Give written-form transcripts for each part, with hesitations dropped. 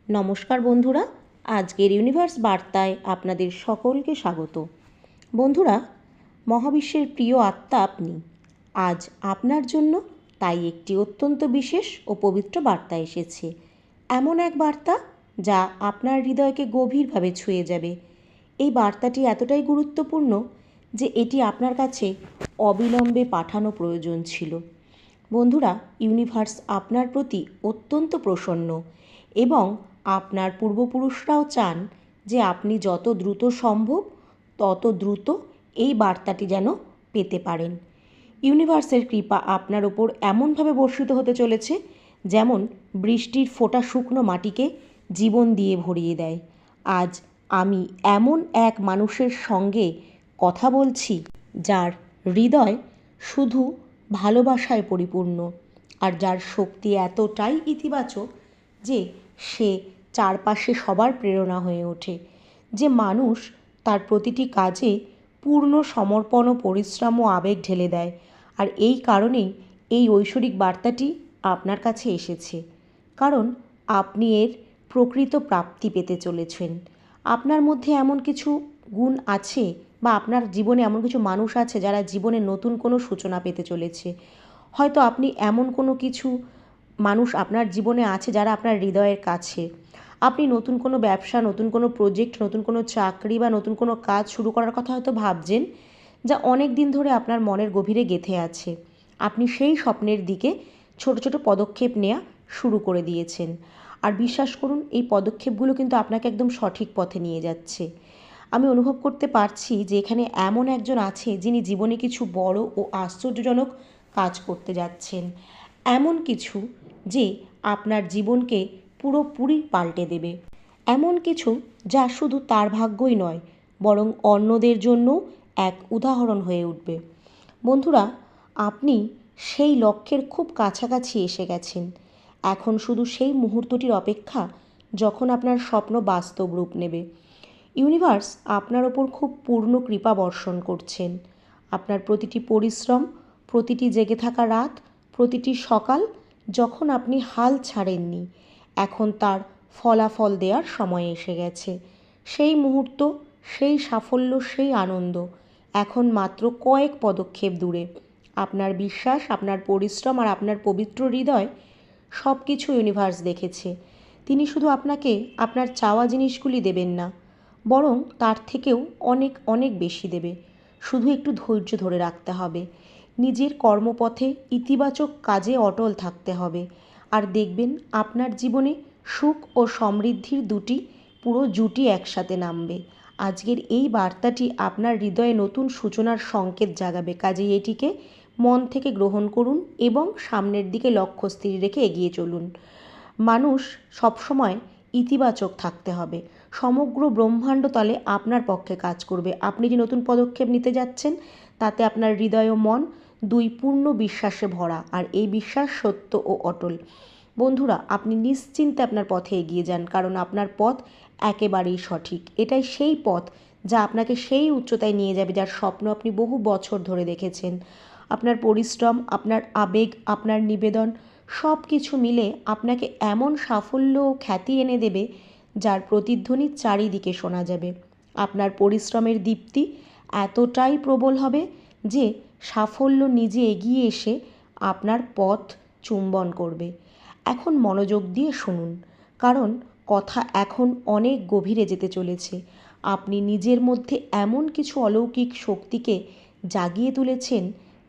নমস্কার বন্ধুরা, আজকের ইউনিভার্স বার্তায় আপনাদের সকলকে স্বাগত। বন্ধুরা, মহাবিশ্বের প্রিয় আত্মা আপনি। আজ আপনার জন্য তাই একটি অত্যন্ত বিশেষ ও পবিত্র বার্তা এসেছে। এমন এক বার্তা যা আপনার হৃদয়কে গভীরভাবে ছুঁয়ে যাবে। এই বার্তাটি এতটাই গুরুত্বপূর্ণ যে এটি আপনার কাছে অবিলম্বে পাঠানো প্রয়োজন ছিল। বন্ধুরা, ইউনিভার্স আপনার প্রতি অত্যন্ত প্রসন্ন এবং আপনার পূর্বপুরুষরাও চান যে আপনি যত দ্রুত সম্ভব তত দ্রুত এই বার্তাটি যেন পেতে পারেন। ইউনিভার্সের কৃপা আপনার ওপর এমনভাবে বর্ষিত হতে চলেছে যেমন বৃষ্টির ফোঁটা শুকনো মাটিকে জীবন দিয়ে ভরিয়ে দেয়। আজ আমি এমন এক মানুষের সঙ্গে কথা বলছি যার হৃদয় শুধু ভালোবাসায় পরিপূর্ণ আর যার শক্তি এতটাই ইতিবাচক যে সে চারপাশে সবার প্রেরণা হয়ে ওঠে। যে মানুষ তার প্রতিটি কাজে পূর্ণ সমর্পণ ও পরিশ্রম ও আবেগ ঢেলে দেয়। আর এই কারণেই এই ঐশ্বরিক বার্তাটি আপনার কাছে এসেছে, কারণ আপনি এর প্রকৃত প্রাপ্তি পেতে চলেছেন। আপনার মধ্যে এমন কিছু গুণ আছে বা আপনার জীবনে এমন কিছু মানুষ আছে যারা জীবনে নতুন কোনো সূচনা পেতে চলেছে। হয়তো আপনি এমন কোনো কিছু মানুষ আপনার জীবনে আছে যারা আপনার হৃদয়ের কাছে। আপনি নতুন কোনো ব্যবসা, নতুন কোনো প্রজেক্ট, নতুন কোনো চাকরি বা নতুন কোনো কাজ শুরু করার কথা হয়তো ভাবছেন, যা অনেক দিন ধরে আপনার মনের গভীরে গেঁথে আছে। আপনি সেই স্বপ্নের দিকে ছোট ছোট পদক্ষেপ নেওয়া শুরু করে দিয়েছেন। আর বিশ্বাস করুন, এই পদক্ষেপগুলো কিন্তু আপনাকে একদম সঠিক পথে নিয়ে যাচ্ছে। আমি অনুভব করতে পারছি যে এখানে এমন একজন আছে যিনি জীবনে কিছু বড় ও আশ্চর্যজনক কাজ করতে যাচ্ছেন। এমন কিছু যে আপনার জীবনকে পুরোপুরি পাল্টে দেবে। এমন কিছু যা শুধু তার ভাগ্যই নয়, বরং অন্যদের জন্য এক উদাহরণ হয়ে উঠবে। বন্ধুরা, আপনি সেই লক্ষ্যের খুব কাছাকাছি এসে গেছেন। এখন শুধু সেই মুহূর্তটির অপেক্ষা যখন আপনার স্বপ্ন বাস্তব রূপ নেবে। ইউনিভার্স আপনার ওপর খুব পূর্ণ কৃপা বর্ষণ করছেন। আপনার প্রতিটি পরিশ্রম, প্রতিটি জেগে থাকা রাত, প্রতিটি সকাল যখন আপনি হাল ছাড়েননি, এখন তার ফলাফল দেওয়ার সময় এসে গেছে। সেই মুহূর্ত, সেই সাফল্য, সেই আনন্দ এখন মাত্র কয়েক পদক্ষেপ দূরে। আপনার বিশ্বাস, আপনার পরিশ্রম আর আপনার পবিত্র হৃদয় সব কিছু ইউনিভার্স দেখেছে। তিনি শুধু আপনাকে আপনার চাওয়া জিনিসগুলি দেবেন না, বরং তার থেকেও অনেক অনেক বেশি দেবে। শুধু একটু ধৈর্য ধরে রাখতে হবে, নিজের কর্মপথে ইতিবাচক কাজে অটল থাকতে হবে, আর দেখবেন আপনার জীবনে সুখ ও সমৃদ্ধির দুটি পুরো জুটি একসাথে নামবে। আজকের এই বার্তাটি আপনার হৃদয়ে নতুন সূচনার সংকেত জাগাবে। কাজেই এটিকে মন থেকে গ্রহণ করুন এবং সামনের দিকে লক্ষ্য স্থির রেখে এগিয়ে চলুন। মানুষ সবসময় ইতিবাচক থাকতে হবে। সমগ্র ব্রহ্মাণ্ড তলে আপনার পক্ষে কাজ করবে। আপনি যে নতুন পদক্ষেপ নিতে যাচ্ছেন তাতে আপনার হৃদয় ও মন দুই পূর্ণ বিশ্বাসে ভরা, আর এই বিশ্বাস সত্য ও অটল। বন্ধুরা, আপনি নিশ্চিন্তে আপনার পথে এগিয়ে যান, কারণ আপনার পথ একেবারেই সঠিক। এটাই সেই পথ যা আপনাকে সেই উচ্চতায় নিয়ে যাবে যার স্বপ্ন আপনি বহু বছর ধরে দেখেছেন। আপনার পরিশ্রম, আপনার আবেগ, আপনার নিবেদন সব কিছু মিলে আপনাকে এমন সাফল্য ও খ্যাতি এনে দেবে যার প্রতিধ্বনি চারিদিকে শোনা যাবে। আপনার পরিশ্রমের দীপ্তি এতটাই প্রবল হবে যে সাফল্য নিজে এগিয়ে এসে আপনার পথ চুম্বন করবে। এখন মনোযোগ দিয়ে শুনুন, কারণ কথা এখন অনেক গভীরে যেতে চলেছে। আপনি নিজের মধ্যে এমন কিছু অলৌকিক শক্তিকে জাগিয়ে তুলেছেন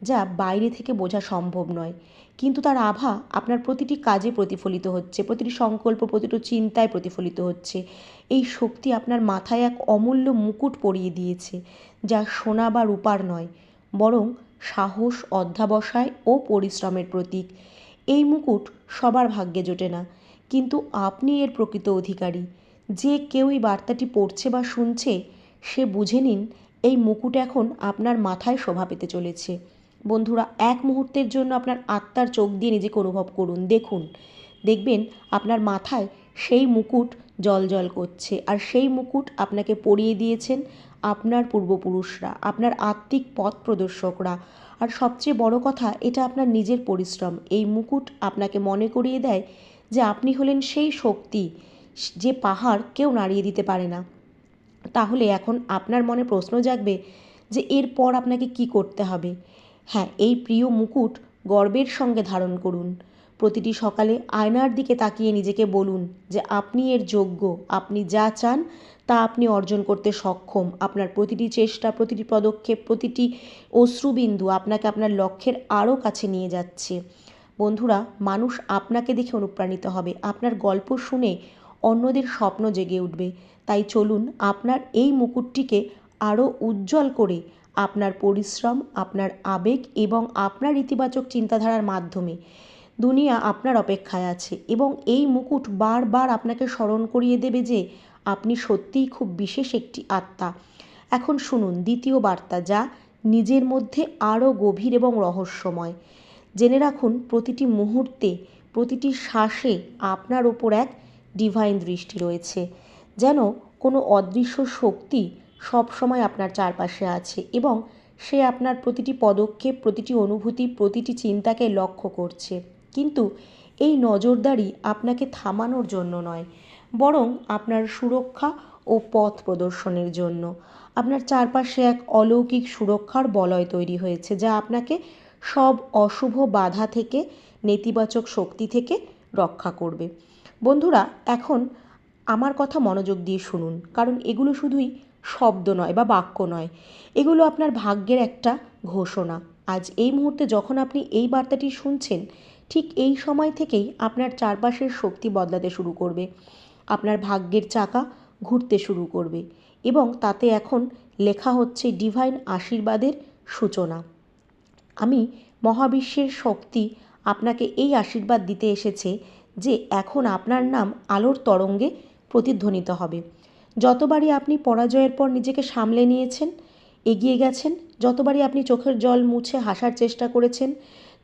যা বাইরে থেকে বোঝা সম্ভব নয়, কিন্তু তার আভা আপনার প্রতিটি কাজে প্রতিফলিত হচ্ছে, প্রতিটি সংকল্প, প্রতিটি চিন্তায় প্রতিফলিত হচ্ছে। এই শক্তি আপনার মাথায় এক অমূল্য মুকুট পরিয়ে দিয়েছে, যা সোনা বা রূপার নয়, বরং সাহস, অধ্যবসায় ও পরিশ্রমের প্রতীক। এই মুকুট সবার ভাগ্যে জোটে না, কিন্তু আপনি এর প্রকৃত অধিকারী। যে কেউ এই বার্তাটি পড়ছে বা শুনছে, সে বুঝে নিন এই মুকুট এখন আপনার মাথায় শোভা পেতে চলেছে। বন্ধুরা, এক মুহূর্তের জন্য আপনার আত্মার চোখ দিয়ে নিজেকে অনুভব করুন। দেখবেন আপনার মাথায় সেই মুকুট জ্বলজ্বল করছে, আর সেই মুকুট আপনাকে পরিয়ে দিয়েছেন আপনার পূর্বপুরুষরা, আপনার আত্মিক পথ প্রদর্শকরা। আর সবচেয়ে বড় কথা, এটা আপনার নিজের পরিশ্রম। এই মুকুট আপনাকে মনে করিয়ে দেয় যে আপনি হলেন সেই শক্তি যে পাহাড় কেউ নাড়িয়ে দিতে পারে না। তাহলে এখন আপনার মনে প্রশ্ন জাগবে যে এরপর আপনাকে কি করতে হবে। হ্যাঁ, এই প্রিয় মুকুট গর্বের সঙ্গে ধারণ করুন। প্রতিটি সকালে আয়নার দিকে তাকিয়ে নিজেকে বলুন যে আপনি এর যোগ্য, আপনি যা চান তা আপনি অর্জন করতে সক্ষম। আপনার প্রতিটি চেষ্টা, প্রতিটি পদক্ষেপ, প্রতিটি অশ্রুবিন্দু আপনাকে আপনার লক্ষ্যের আরও কাছে নিয়ে যাচ্ছে। বন্ধুরা, মানুষ আপনাকে দেখে অনুপ্রাণিত হবে, আপনার গল্প শুনে অন্যদের স্বপ্ন জেগে উঠবে। তাই চলুন আপনার এই মুকুটটিকে আরও উজ্জ্বল করে আপনার পরিশ্রম, আপনার আবেগ এবং আপনার ইতিবাচক চিন্তাধারার মাধ্যমে দুনিয়া আপনার অপেক্ষায় আছে এবং এই মুকুট বারবার আপনাকে স্মরণ করিয়ে দেবে যে আপনি সত্যিই খুব বিশেষ একটি আত্মা। এখন শুনুন দ্বিতীয় বার্তা, যা নিজের মধ্যে আরও গভীর এবং রহস্যময়। জেনে রাখুন, প্রতিটি মুহূর্তে, প্রতিটি শ্বাসে আপনার ওপর এক ডিভাইন দৃষ্টি রয়েছে। যেন কোনো অদৃশ্য শক্তি সবসময় আপনার চারপাশে আছে এবং সে আপনার প্রতিটি পদক্ষেপ, প্রতিটি অনুভূতি, প্রতিটি চিন্তাকে লক্ষ্য করছে। কিন্তু এই নজরদারি আপনাকে থামানোর জন্য নয়, বরং আপনার সুরক্ষা ও পথ প্রদর্শনের জন্য। আপনার চারপাশে এক অলৌকিক সুরক্ষার বলয় তৈরি হয়েছে, যা আপনাকে সব অশুভ বাধা থেকে, নেতিবাচক শক্তি থেকে রক্ষা করবে। বন্ধুরা, এখন আমার কথা মনোযোগ দিয়ে শুনুন, কারণ এগুলো শুধুই শব্দ নয় বা বাক্য নয়, এগুলো আপনার ভাগ্যের একটা ঘোষণা। আজ এই মুহূর্তে যখন আপনি এই বার্তাটি শুনছেন, ঠিক এই সময় থেকেই আপনার চারপাশের শক্তি বদলাতে শুরু করবে, আপনার ভাগ্যের চাকা ঘুরতে শুরু করবে এবং তাতে এখন লেখা হচ্ছে ডিভাইন আশীর্বাদের সূচনা। আমি মহাবিশ্বের শক্তি আপনাকে এই আশীর্বাদ দিতে এসেছে যে এখন আপনার নাম আলোর তরঙ্গে প্রতিধ্বনিত হবে। যতবারই আপনি পরাজয়ের পর নিজেকে সামলে নিয়েছেন, এগিয়ে গেছেন, যতবারই আপনি চোখের জল মুছে হাসার চেষ্টা করেছেন,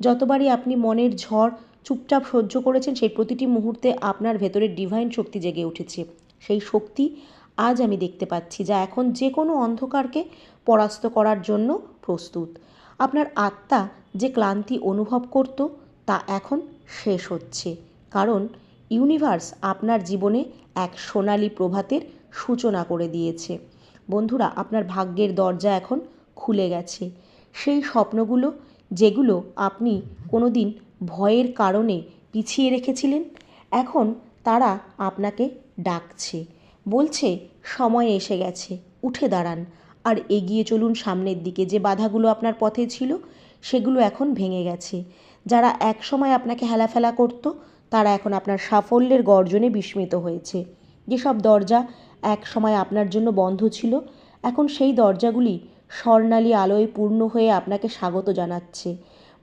যতবারই আপনি মনের ঝড় চুপচাপ সহ্য করেছেন, সেই প্রতিটি মুহূর্তে আপনার ভেতরের ডিভাইন শক্তি জেগে উঠেছে। সেই শক্তি আজ আমি দেখতে পাচ্ছি, যা এখন যে কোনো অন্ধকারকে পরাস্ত করার জন্য প্রস্তুত। আপনার আত্মা যে ক্লান্তি অনুভব করত, তা এখন শেষ হচ্ছে, কারণ ইউনিভার্স আপনার জীবনে এক সোনালি প্রভাতের সূচনা করে দিয়েছে। বন্ধুরা, আপনার ভাগ্যের দরজা এখন খুলে গেছে। সেই স্বপ্নগুলো যেগুলো আপনি কোনোদিন ভয়ের কারণে পিছিয়ে রেখেছিলেন, এখন তারা আপনাকে ডাকছে, বলছে সময় এসে গেছে, উঠে দাঁড়ান আর এগিয়ে চলুন সামনের দিকে। যে বাধাগুলো আপনার পথে ছিল সেগুলো এখন ভেঙে গেছে। যারা একসময় আপনাকে হেলাফেলা করত, তারা এখন আপনার সাফল্যের গর্জনে বিস্মিত হয়েছে। যেসব দরজা এক সময় আপনার জন্য বন্ধ ছিল, এখন সেই দরজাগুলি স্বর্ণালী আলোয় পূর্ণ হয়ে আপনাকে স্বাগত জানাচ্ছে।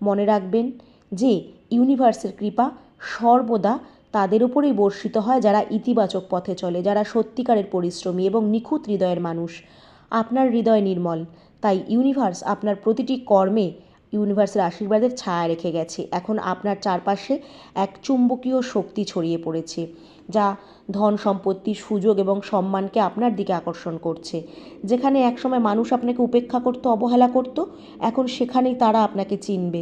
মনে রাখবেন যে ইউনিভার্সের কৃপা সর্বদা তাদের উপরেই বর্ষিত হয় যারা ইতিবাচক পথে চলে, যারা সত্যিকারের পরিশ্রমী এবং নিখুঁত হৃদয়ের মানুষ। আপনার হৃদয় নির্মল, তাই ইউনিভার্স আপনার প্রতিটি কর্মে ইউনিভার্সের আশীর্বাদের ছায়া রেখে গেছে। এখন আপনার চারপাশে এক চুম্বকীয় শক্তি ছড়িয়ে পড়েছে, যা ধন সম্পত্তি, সুযোগ এবং সম্মানকে আপনার দিকে আকর্ষণ করছে। যেখানে একসময় মানুষ আপনাকে উপেক্ষা করত, অবহেলা করত, এখন সেখানেই তারা আপনাকে চিনবে।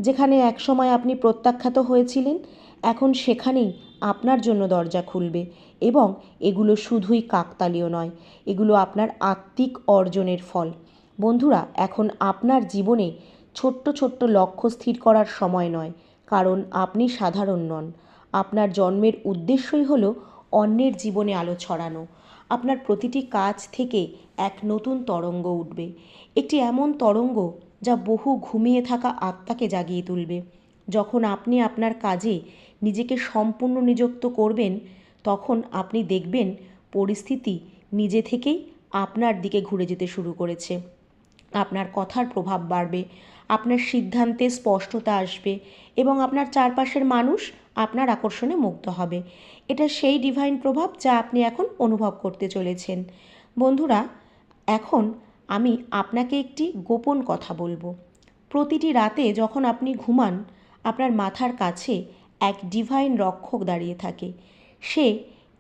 যেখানে একসময় আপনি প্রত্যাখ্যাত হয়েছিলেন, এখন সেখানেই আপনার জন্য দরজা খুলবে। এবং এগুলো শুধুই কাকতালীয় নয়, এগুলো আপনার আত্মিক অর্জনের ফল। বন্ধুরা, এখন আপনার জীবনে ছোট্ট ছোট্ট লক্ষ্য স্থির করার সময় নয়, কারণ আপনি সাধারণ নন। আপনার জন্মের উদ্দেশ্যই হলো অন্যের জীবনে আলো ছড়ানো। আপনার প্রতিটি কাজ থেকে এক নতুন তরঙ্গ উঠবে, একটি এমন তরঙ্গ যা বহু ঘুমিয়ে থাকা আত্মাকে জাগিয়ে তুলবে। যখন আপনি আপনার কাজে নিজেকে সম্পূর্ণ নিযুক্ত করবেন, তখন আপনি দেখবেন পরিস্থিতি নিজে থেকেই আপনার দিকে ঘুরে যেতে শুরু করেছে। আপনার কথার প্রভাব বাড়বে, আপনার সিদ্ধান্তে স্পষ্টতা আসবে এবং আপনার চারপাশের মানুষ আপনার আকর্ষণে মুগ্ধ হবে। এটা সেই ডিভাইন প্রভাব যা আপনি এখন অনুভব করতে চলেছেন। বন্ধুরা, এখন আমি আপনাকে একটি গোপন কথা বলবো। প্রতিটি রাতে যখন আপনি ঘুমান, আপনার মাথার কাছে এক ডিভাইন রক্ষক দাঁড়িয়ে থাকে। সে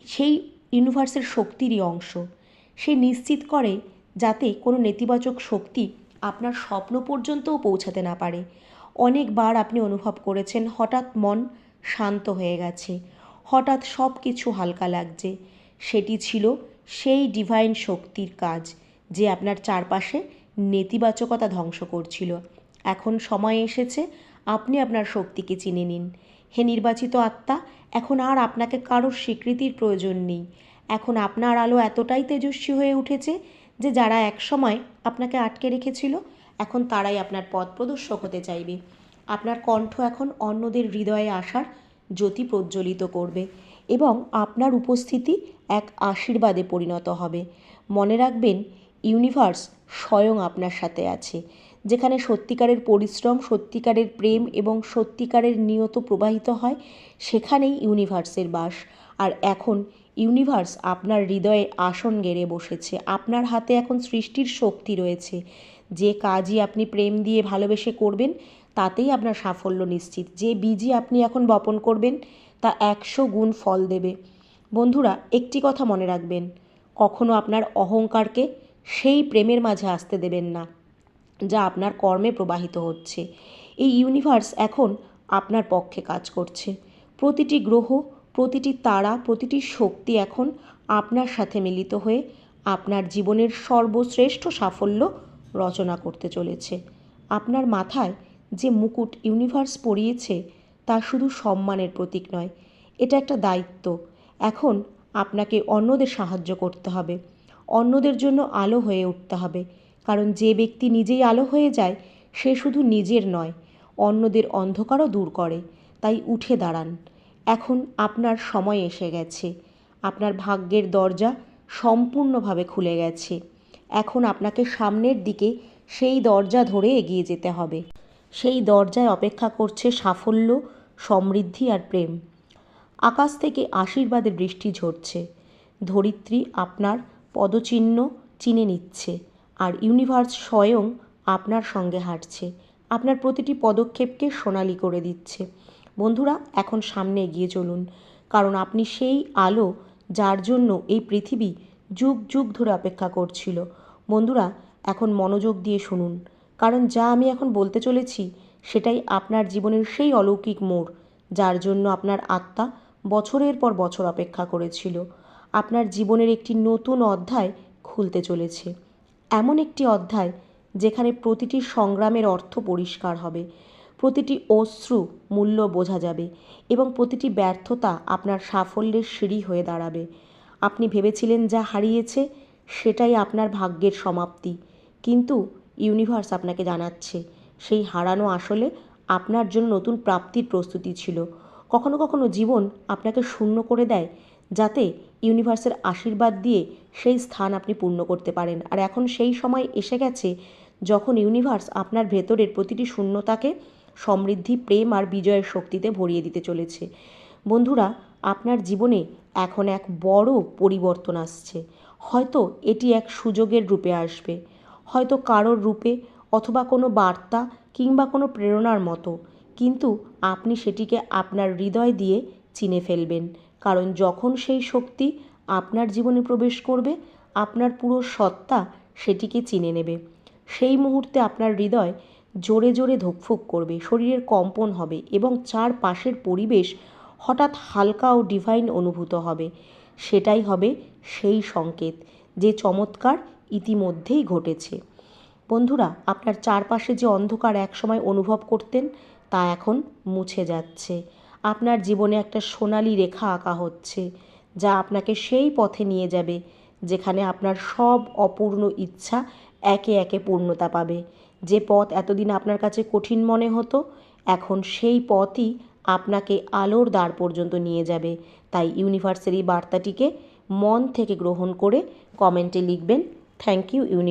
সেই ইউনিভার্সের শক্তিরই অংশ। সে নিশ্চিত করে যাতে কোনো নেতিবাচক শক্তি আপনার স্বপ্ন পর্যন্তও পৌঁছাতে না পারে। অনেকবার আপনি অনুভব করেছেন হঠাৎ মন শান্ত হয়ে গেছে, হঠাৎ সব কিছু হালকা লাগছে। সেটি ছিল সেই ডিভাইন শক্তির কাজ যে আপনার চারপাশে নেতিবাচকতা ধ্বংস করছিল। এখন সময় এসেছে আপনি আপনার শক্তিকে চিনে নিন। হে নির্বাচিত আত্মা, এখন আর আপনাকে কারোর স্বীকৃতির প্রয়োজন নেই। এখন আপনার আলো এতটাই তেজস্বী হয়ে উঠেছে যে যারা একসময় আপনাকে আটকে রেখেছিল এখন তারাই আপনার পথ প্রদর্শক হতে চাইবে। আপনার কণ্ঠ এখন অন্যদের হৃদয়ে আসার জ্যোতি প্রজ্বলিত করবে এবং আপনার উপস্থিতি এক আশীর্বাদে পরিণত হবে। মনে রাখবেন, ইউনিভার্স স্বয়ং আপনার সাথে আছে। যেখানে সত্যিকারের পরিশ্রম, সত্যিকারের প্রেম এবং সত্যিকারের নিয়ত প্রবাহিত হয়, সেখানেই ইউনিভার্সের বাস। আর এখন ইউনিভার্স আপনার হৃদয়ে আসন গেড়ে বসেছে। আপনার হাতে এখন সৃষ্টির শক্তি রয়েছে। যে কাজই আপনি প্রেম দিয়ে ভালোবেসে করবেন তাতেই আপনার সাফল্য নিশ্চিত। যে বীজই আপনি এখন বপন করবেন তা 100 গুণ ফল দেবে। বন্ধুরা, একটি কথা মনে রাখবেন, কখনো আপনার অহংকারকে সেই প্রেমের মাঝে আসতে দেবেন না যা আপনার কর্মে প্রবাহিত হচ্ছে। এই ইউনিভার্স এখন আপনার পক্ষে কাজ করছে। প্রতিটি গ্রহ, প্রতিটি তারা, প্রতিটি শক্তি এখন আপনার সাথে মিলিত হয়ে আপনার জীবনের সর্বশ্রেষ্ঠ সাফল্য রচনা করতে চলেছে। আপনার মাথায় যে মুকুট ইউনিভার্স পরিয়েছে তা শুধু সম্মানের প্রতীক নয়, এটা একটা দায়িত্ব। এখন আপনাকে অন্যদের সাহায্য করতে হবে, অন্যদের জন্য আলো হয়ে উঠতে হবে। কারণ যে ব্যক্তি নিজেই আলো হয়ে যায় সে শুধু নিজের নয়, অন্যদের অন্ধকারও দূর করে। তাই উঠে দাঁড়ান, এখন আপনার সময় এসে গেছে। আপনার ভাগ্যের দরজা সম্পূর্ণভাবে খুলে গেছে। এখন আপনাকে সামনের দিকে সেই দরজা ধরে এগিয়ে যেতে হবে। সেই দরজায় অপেক্ষা করছে সাফল্য, সমৃদ্ধি আর প্রেম। আকাশ থেকে আশীর্বাদের বৃষ্টি ঝরছে। ধরিত্রী আপনার পদচিহ্ন চিনে নিচ্ছে আর ইউনিভার্স স্বয়ং আপনার সঙ্গে হাঁটছে, আপনার প্রতিটি পদক্ষেপকে সোনালি করে দিচ্ছে। বন্ধুরা, এখন সামনে এগিয়ে চলুন, কারণ আপনি সেই আলো যার জন্য এই পৃথিবী যুগ যুগ ধরে অপেক্ষা করছিল। বন্ধুরা, এখন মনোযোগ দিয়ে শুনুন, কারণ যা আমি এখন বলতে চলেছি সেটাই আপনার জীবনের সেই অলৌকিক মোড় যার জন্য আপনার আত্মা বছরের পর বছর অপেক্ষা করেছিল। আপনার জীবনের একটি নতুন অধ্যায় খুলতে চলেছে, এমন একটি অধ্যায় যেখানে প্রতিটি সংগ্রামের অর্থ পরিষ্কার হবে, প্রতিটি অশ্রু মূল্য বোঝা যাবে এবং প্রতিটি ব্যর্থতা আপনার সাফল্যের সিঁড়ি হয়ে দাঁড়াবে। আপনি ভেবেছিলেন যা হারিয়েছে সেটাই আপনার ভাগ্যের সমাপ্তি, কিন্তু ইউনিভার্স আপনাকে জানাচ্ছে সেই হারানো আসলে আপনার জন্য নতুন প্রাপ্তির প্রস্তুতি ছিল। কখনো কখনো জীবন আপনাকে শূন্য করে দেয় যাতে ইউনিভার্সের আশীর্বাদ দিয়ে সেই স্থান আপনি পূর্ণ করতে পারেন। আর এখন সেই সময় এসে গেছে যখন ইউনিভার্স আপনার ভেতরের প্রতিটি শূন্যতাকে সমৃদ্ধি, প্রেম আর বিজয়ের শক্তিতে ভরিয়ে দিতে চলেছে। বন্ধুরা, আপনার জীবনে এখন এক বড় পরিবর্তন আসছে। হয়তো এটি এক সুযোগের রূপে আসবে, হয়তো কারোর রূপে, অথবা কোনো বার্তা কিংবা কোনো প্রেরণার মতো, কিন্তু আপনি সেটিকে আপনার হৃদয় দিয়ে চিনে ফেলবেন। কারণ যখন সেই শক্তি আপনার জীবনে প্রবেশ করবে, আপনার পুরো সত্তা সেটিকে চিনে নেবে। সেই মুহূর্তে আপনার হৃদয় জোরে জোরে ধুকফুক করবে, শরীরের কম্পন হবে এবং চারপাশের পরিবেশ হঠাৎ হালকা ও ডিভাইন অনুভূত হবে। সেটাই হবে সেই সংকেত যে চমৎকার ইতিমধ্যেই ঘটেছে। বন্ধুরা, আপনার চারপাশে যে অন্ধকার একসময় অনুভব করতেন তা এখন মুছে যাচ্ছে। আপনার জীবনে একটা সোনালি রেখা আঁকা হচ্ছে যা আপনাকে সেই পথে নিয়ে যাবে যেখানে আপনার সব অপূর্ণ ইচ্ছা একে একে পূর্ণতা পাবে। যে পথ এতদিন আপনার কাছে কঠিন মনে হতো, এখন সেই পথই আপনাকে আলোর দ্বার পর্যন্ত নিয়ে যাবে। তাই ইউনিভার্সের এই বার্তাটিকে মন থেকে গ্রহণ করে কমেন্টে লিখবেন, থ্যাংক ইউ ইউনিভার্স।